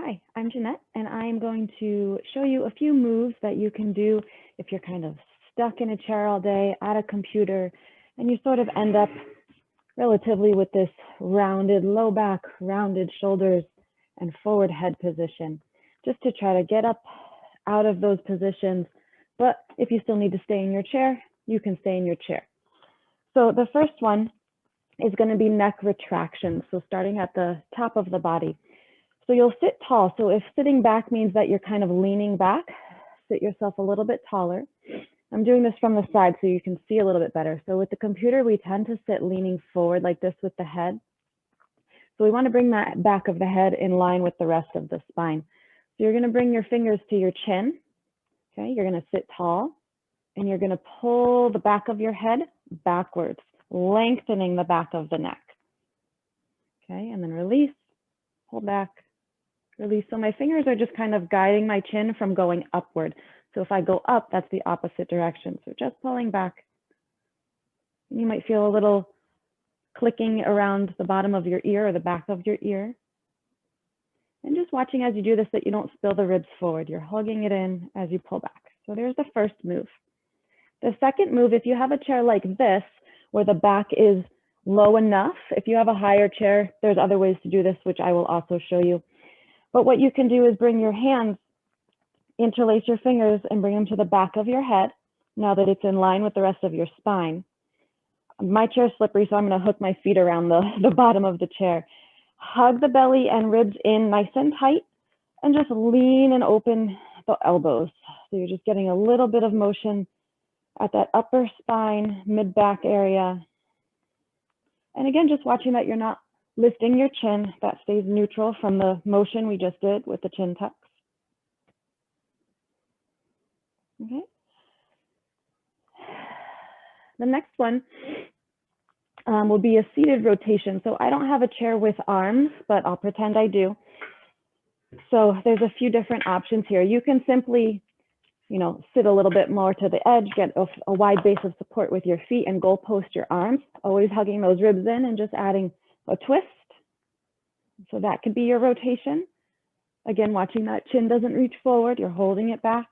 Hi, I'm Jeanette, and I'm going to show you a few moves that you can do if you're kind of stuck in a chair all day at a computer and you sort of end up relatively with this rounded low back, rounded shoulders, and forward head position, just to try to get up out of those positions. But if you still need to stay in your chair, you can stay in your chair. So the first one is going to be neck retraction. So starting at the top of the body. So you'll sit tall. So if sitting back means that you're kind of leaning back, sit yourself a little bit taller. I'm doing this from the side so you can see a little bit better. So with the computer, we tend to sit leaning forward like this with the head. So we want to bring that back of the head in line with the rest of the spine. So you're going to bring your fingers to your chin. Okay, you're going to sit tall and you're going to pull the back of your head backwards, lengthening the back of the neck. Okay, and then release, pull back, release. So my fingers are just kind of guiding my chin from going upward. So if I go up, that's the opposite direction. So just pulling back. You might feel a little clicking around the bottom of your ear or the back of your ear. And just watching as you do this that you don't spill the ribs forward. You're hugging it in as you pull back. So there's the first move. The second move, if you have a chair like this, where the back is low enough, if you have a higher chair, there's other ways to do this, which I will also show you. But what you can do is bring your hands, interlace your fingers and bring them to the back of your head now that it's in line with the rest of your spine. My chair is slippery, so I'm going to hook my feet around the bottom of the chair. Hug the belly and ribs in nice and tight and just lean and open the elbows. So you're just getting a little bit of motion at that upper spine, mid-back area. And again, just watching that you're not lifting your chin. That stays neutral from the motion we just did with the chin tucks. Okay. The next one will be a seated rotation. So I don't have a chair with arms, but I'll pretend I do. So there's a few different options here. You can simply, sit a little bit more to the edge, get a wide base of support with your feet and goalpost your arms, always hugging those ribs in and just adding a twist. So that could be your rotation. Again, watching that chin doesn't reach forward, you're holding it back.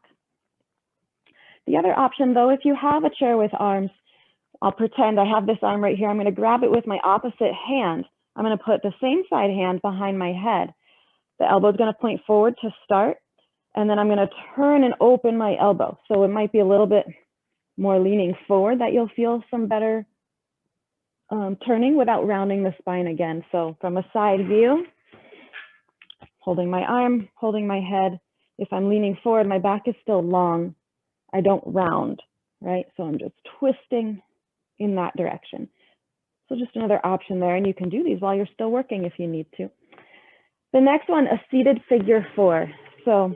The other option though, if you have a chair with arms, I'll pretend I have this arm right here. I'm going to grab it with my opposite hand. I'm going to put the same side hand behind my head. The elbow is going to point forward to start, and then I'm going to turn and open my elbow. So it might be a little bit more leaning forward that you'll feel some better turning without rounding the spine again. So from a side view, holding my arm, holding my head. If I'm leaning forward, my back is still long. I don't round, right? So I'm just twisting in that direction. So just another option there, and you can do these while you're still working if you need to. The next one, a seated figure four. So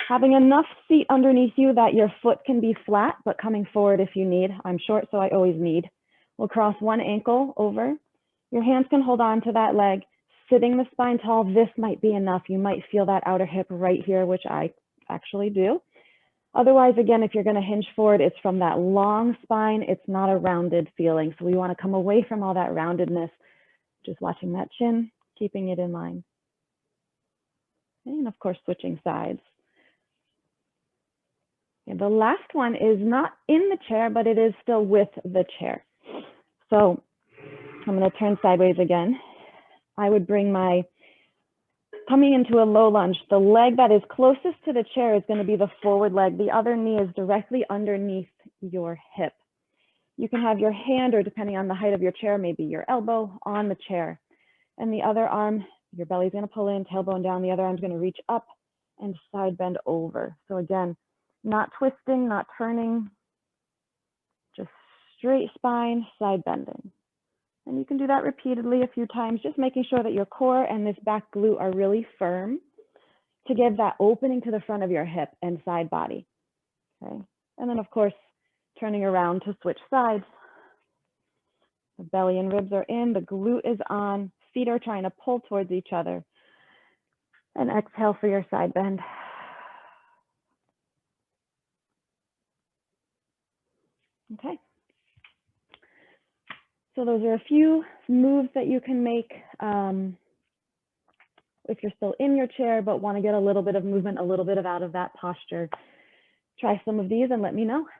having enough seat underneath you that your foot can be flat, but coming forward if you need. I'm short, so I always need. We'll cross one ankle over. Your hands can hold on to that leg. Sitting the spine tall, this might be enough. You might feel that outer hip right here, which I actually do. Otherwise, again, if you're going to hinge forward, it's from that long spine. It's not a rounded feeling. So we want to come away from all that roundedness, just watching that chin, keeping it in line. And of course, switching sides. And the last one is not in the chair, but it is still with the chair. So I'm going to turn sideways again. I would bring my coming into a low lunge. The leg that is closest to the chair is going to be the forward leg. The other knee is directly underneath your hip. You can have your hand, or depending on the height of your chair, maybe your elbow on the chair. And the other arm, your belly's going to pull in, tailbone down. The other arm's going to reach up and side bend over. So again, not twisting, not turning, just straight spine, side bending. And you can do that repeatedly a few times, just making sure that your core and this back glute are really firm to give that opening to the front of your hip and side body. Okay. And then of course, turning around to switch sides. The belly and ribs are in, the glute is on, feet are trying to pull towards each other. And exhale for your side bend. Okay. So those are a few moves that you can make if you're still in your chair but want to get a little bit of movement, a little bit of out of that posture, try some of these and let me know.